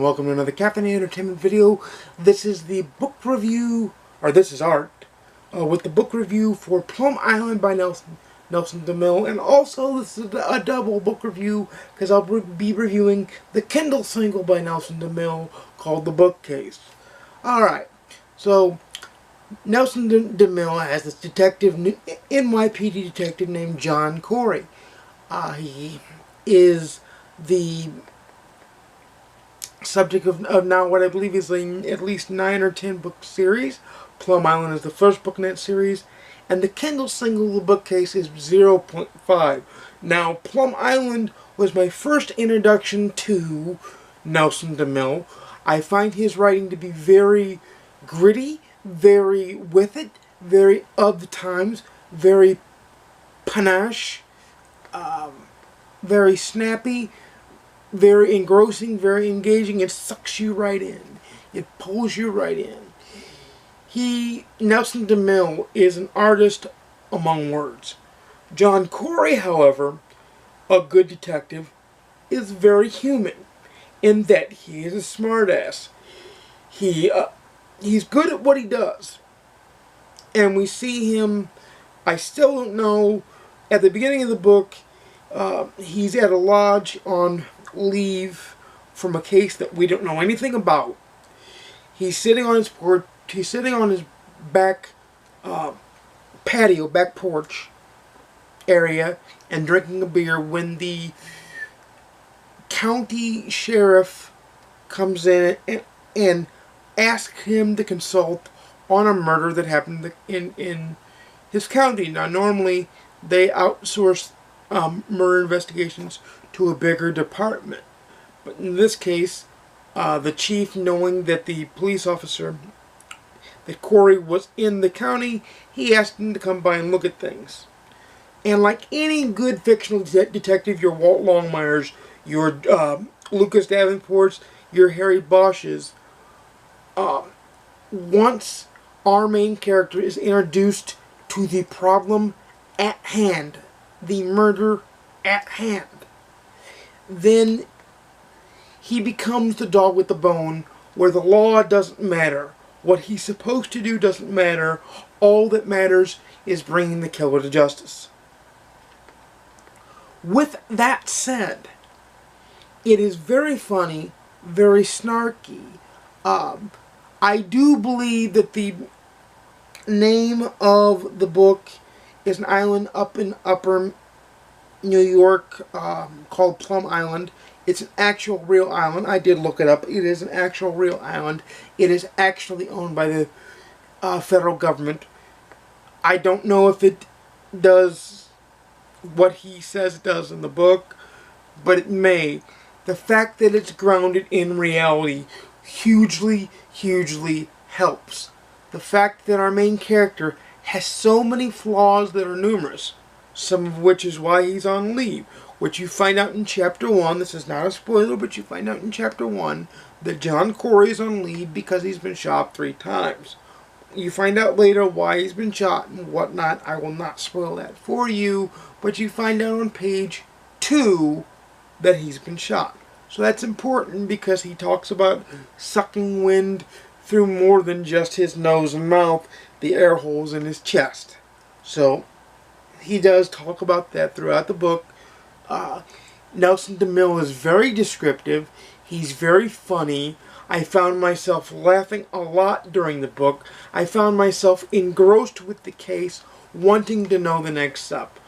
and welcome to another Caffeinated Entertainment video. This is the book review, or this is art, with the book review for Plum Island by Nelson Demille, and also this is a double book review because I'll be reviewing the Kindle single by Nelson Demille called The Bookcase. Alright, so Nelson Demille has this detective, NYPD detective named John Corey. He is the subject of now what I believe is at least 9 or 10 book series. Plum Island is the first book in that series, and the Kindle single of the bookcase is 0.5. Now, Plum Island was my first introduction to Nelson Demille. I find his writing to be very gritty, very with it, very of the times, very panache, very snappy, very engrossing, very engaging. It sucks you right in. It pulls you right in. Nelson Demille is an artist among words. John Corey, however, a good detective, is very human in that he is a smartass. He's good at what he does. And we see him, I still don't know, at the beginning of the book, he's at a lodge on leave from a case that we don't know anything about. He's sitting on his porch. He's sitting on his back patio, back porch area, and drinking a beer when the county sheriff comes in and asks him to consult on a murder that happened in his county. Now, normally they outsource murder investigations to a bigger department, but in this case, the chief, knowing that the police officer, that Corey was in the county, he asked him to come by and look at things. And like any good fictional detective, your Walt Longmires, your Lucas Davenports, your Harry Bosches, once our main character is introduced to the problem at hand, the murder at hand, then he becomes the dog with the bone, where the law doesn't matter. What he's supposed to do doesn't matter. All that matters is bringing the killer to justice. With that said, it is very funny, very snarky. I do believe that the name of the book is an island up in upper New York called Plum Island. It's an actual real island. I did look it up. It is an actual real island. It is actually owned by the federal government. I don't know if it does what he says it does in the book, but it may. The fact that it's grounded in reality hugely, hugely helps. The fact that our main character has so many flaws that are numerous, some of which is why he's on leave, which you find out in Chapter 1. This is not a spoiler, but you find out in Chapter 1 that John Corey is on leave because he's been shot 3 times. You find out later why he's been shot and whatnot. I will not spoil that for you, but you find out on page 2 that he's been shot. So that's important because he talks about sucking wind through more than just his nose and mouth, the air holes in his chest. So he does talk about that throughout the book. Nelson Demille is very descriptive. He's very funny. I found myself laughing a lot during the book. I found myself engrossed with the case, wanting to know the next step.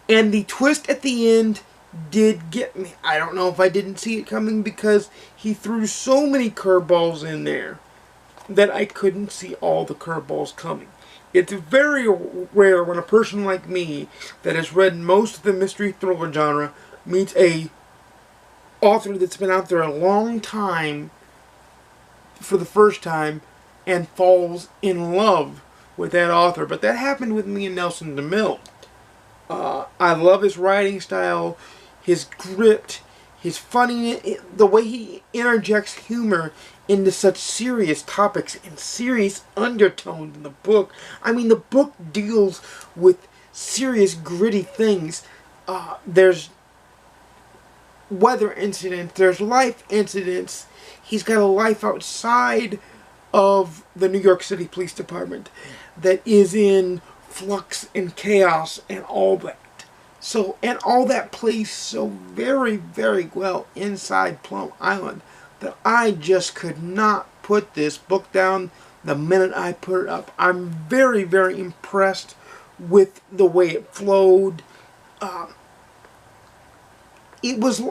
And the twist at the end did get me. I don't know if I didn't see it coming because he threw so many curveballs in there that I couldn't see all the curveballs coming. It's very rare when a person like me that has read most of the mystery thriller genre meets a author that's been out there a long time for the first time and falls in love with that author. But that happened with me and Nelson Demille. I love his writing style, his grit, his funny, the way he interjects humor into such serious topics and serious undertones in the book. I mean, the book deals with serious, gritty things There's weather incidents, there's life incidents. He's got a life outside of the New York City Police Department that is in flux and chaos and all that. So, and all that plays so very, very well inside Plum Island that I just could not put this book down the minute I put it up. I'm very, very impressed with the way it flowed. It was,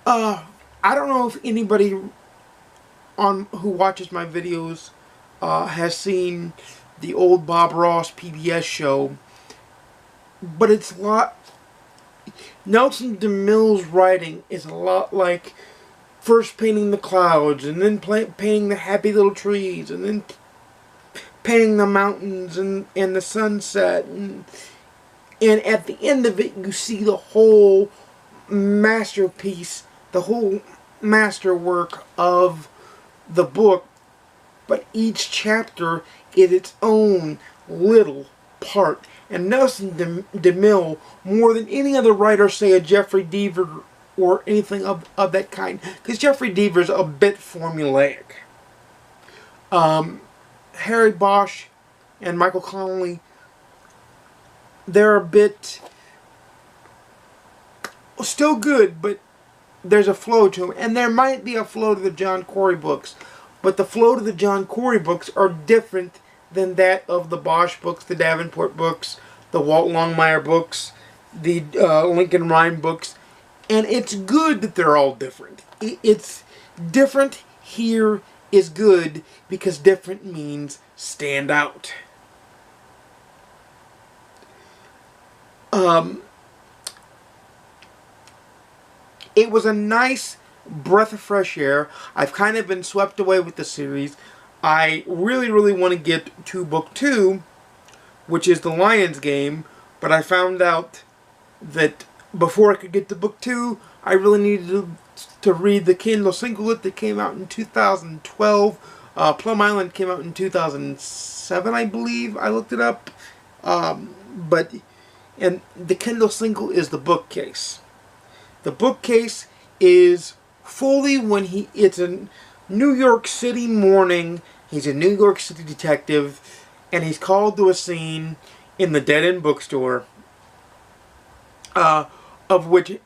I don't know if anybody who watches my videos has seen the old Bob Ross PBS show, but it's a lot. Nelson Demille's writing is a lot like first painting the clouds, and then painting the happy little trees, and then painting the mountains and the sunset, and at the end of it you see the whole masterpiece, the whole masterwork of the book, but each chapter is its own little part. And Nelson DeMille, more than any other writer, say a Jeffrey Deaver or anything of that kind, because Jeffrey Deaver's a bit formulaic. Harry Bosch and Michael Connelly, they're a bit still good, but there's a flow to them. And there might be a flow to the John Corey books, but the flow to the John Corey books are different than that of the Bosch books, the Davenport books, the Walt Longmire books, the Lincoln Rhyme books. And it's good that they're all different. It's different here is good because different means stand out. It was a nice breath of fresh air. I've kind of been swept away with the series. I really, really want to get to book 2, which is The Lion's Game, but I found out that before I could get to book 2, I really needed to read the Kindle singlet that came out in 2012. Plum Island came out in 2007, I believe. I looked it up. And the Kindle single is the bookcase. The bookcase is fully when it's a New York City morning. He's a New York City detective, and he's called to a scene in the dead-end bookstore, of which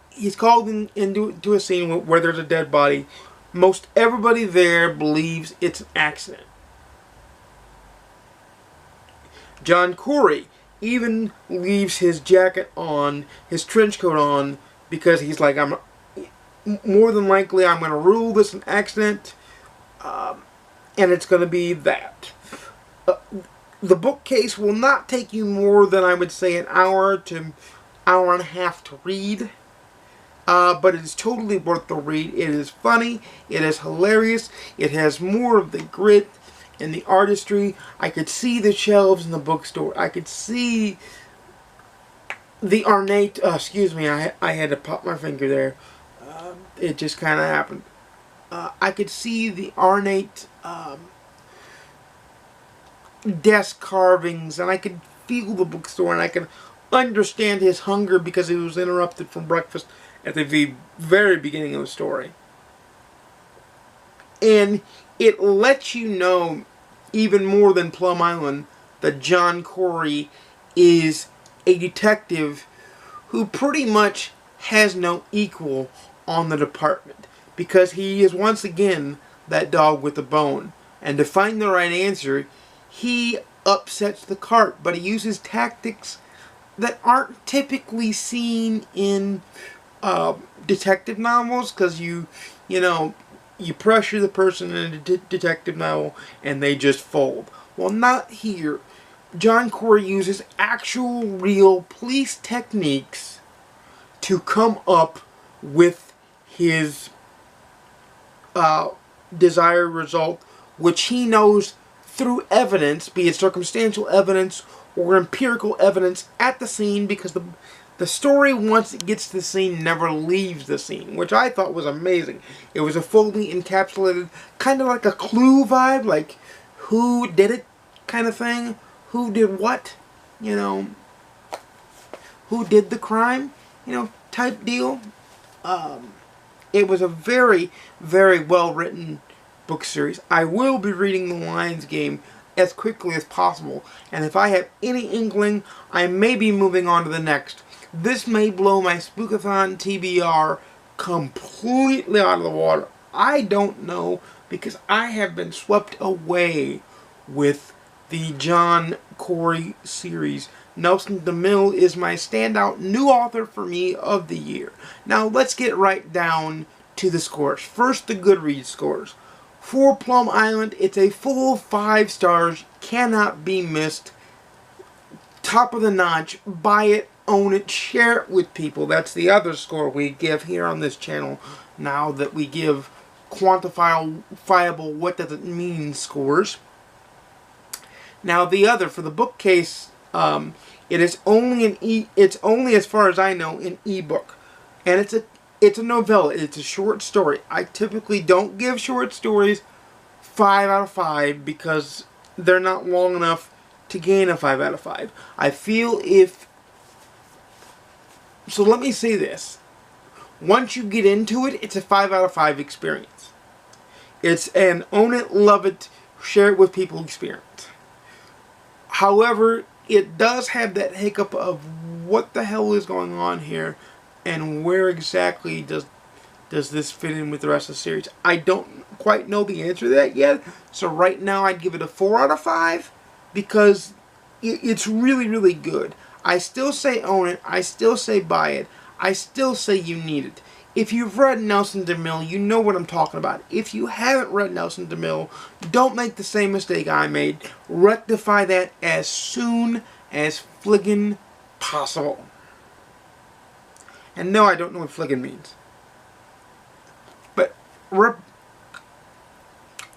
he's called into a scene where there's a dead body. Most everybody there believes it's an accident. John Corey even leaves his jacket on, his trench coat on, because he's like, I'm more than likely I'm going to rule this an accident, and it's going to be that. The bookcase will not take you more than, I would say, an hour to hour and a half to read, but it is totally worth the read. It is funny, it is hilarious, it has more of the grit and the artistry. I could see the shelves in the bookstore. I could see the ornate, excuse me, I had to pop my finger there. It just kind of happened. I could see the ornate desk carvings, and I could feel the bookstore, and I could understand his hunger because he was interrupted from breakfast at the very beginning of the story. And it lets you know, even more than Plum Island, that John Corey is a detective who pretty much has no equal on the department, because he is once again that dog with the bone. And to find the right answer, he upsets the cart, but he uses tactics that aren't typically seen in detective novels, because you pressure the person in a detective novel and they just fold. Well, not here. John Corey uses actual real police techniques to come up with his desired result, which he knows through evidence, be it circumstantial evidence or empirical evidence at the scene, because the story, once it gets to the scene, never leaves the scene, which I thought was amazing. It was a fully encapsulated, kind of like a Clue vibe, like who did it kind of thing, who did what, who did the crime, type deal. It was a very, very well written book series. I will be reading The Lions Game as quickly as possible, and if I have any inkling, I may be moving on to the next. This may blow my Spookathon TBR completely out of the water. I don't know, because I have been swept away with the John Corey series. Nelson Demille is my standout new author for me of the year. Now let's get right down to the scores. First, the Goodreads scores. For Plum Island, it's a full 5 stars, cannot be missed. Top of the notch. Buy it, own it, share it with people. That's the other score we give here on this channel, now that we give quantifiable what does it mean scores. Now the other, for the bookcase, it is only it's only, as far as I know, an ebook, and it's a novella. It's a short story. I typically don't give short stories 5 out of 5 because they're not long enough to gain a 5 out of 5. I feel so let me say this. Once you get into it, it's a 5 out of 5 experience. It's an own it, love it, share it with people experience. However, it does have that hiccup of what the hell is going on here, and where exactly does this fit in with the rest of the series. I don't quite know the answer to that yet, so right now I'd give it a 4 out of 5 because it's really, really good. I still say own it, I still say buy it, I still say you need it. If you've read Nelson Demille, you know what I'm talking about. If you haven't read Nelson Demille, don't make the same mistake I made. Rectify that as soon as fliggin' possible. And no, I don't know what fliggin' means. But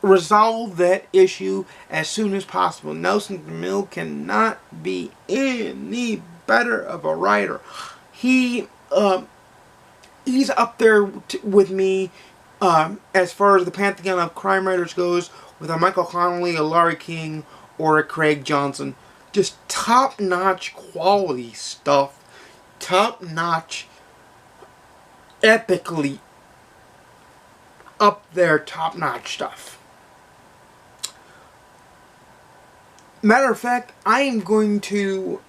resolve that issue as soon as possible. Nelson Demille cannot be any better of a writer. He's up there with me as far as the pantheon of crime writers goes, with a Michael Connelly, a Larry King, or a Craig Johnson. Just top-notch quality stuff. Top-notch, epically up there, top-notch stuff. Matter of fact, I am going to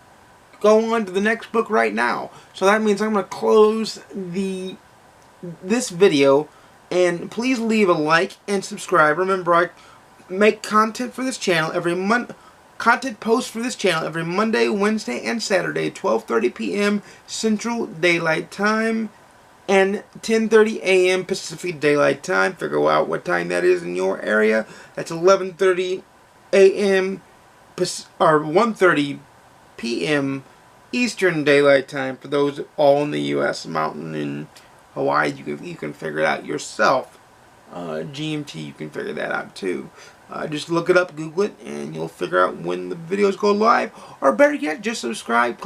go on to the next book right now. So that means I'm going to close this video, and please leave a like and subscribe. Remember, I make content for this channel every month. Content posts for this channel every Monday, Wednesday, and Saturday, 12:30 p.m. Central Daylight Time and 10:30 a.m. Pacific Daylight Time. Figure out what time that is in your area. That's 11:30 a.m. or 1:30 p.m. Eastern Daylight Time for those all in the U.S. Mountain in Hawaii. You can figure it out yourself. GMT, you can figure that out too. Just look it up, Google it, and you'll figure out when the videos go live. Or better yet, just subscribe,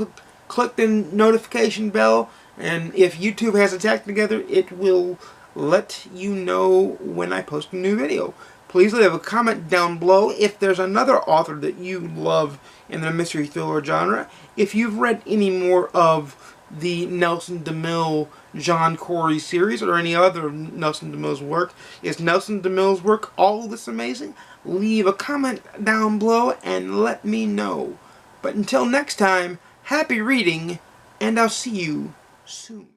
click the notification bell, and if YouTube has it tagged together, it will let you know when I post a new video. Please leave a comment down below if there's another author that you love in the mystery thriller genre. If you've read any more of the Nelson Demille John Corey series or any other Nelson Demille's work. Is Nelson Demille's work all this amazing? Leave a comment down below and let me know. But until next time, happy reading, and I'll see you soon.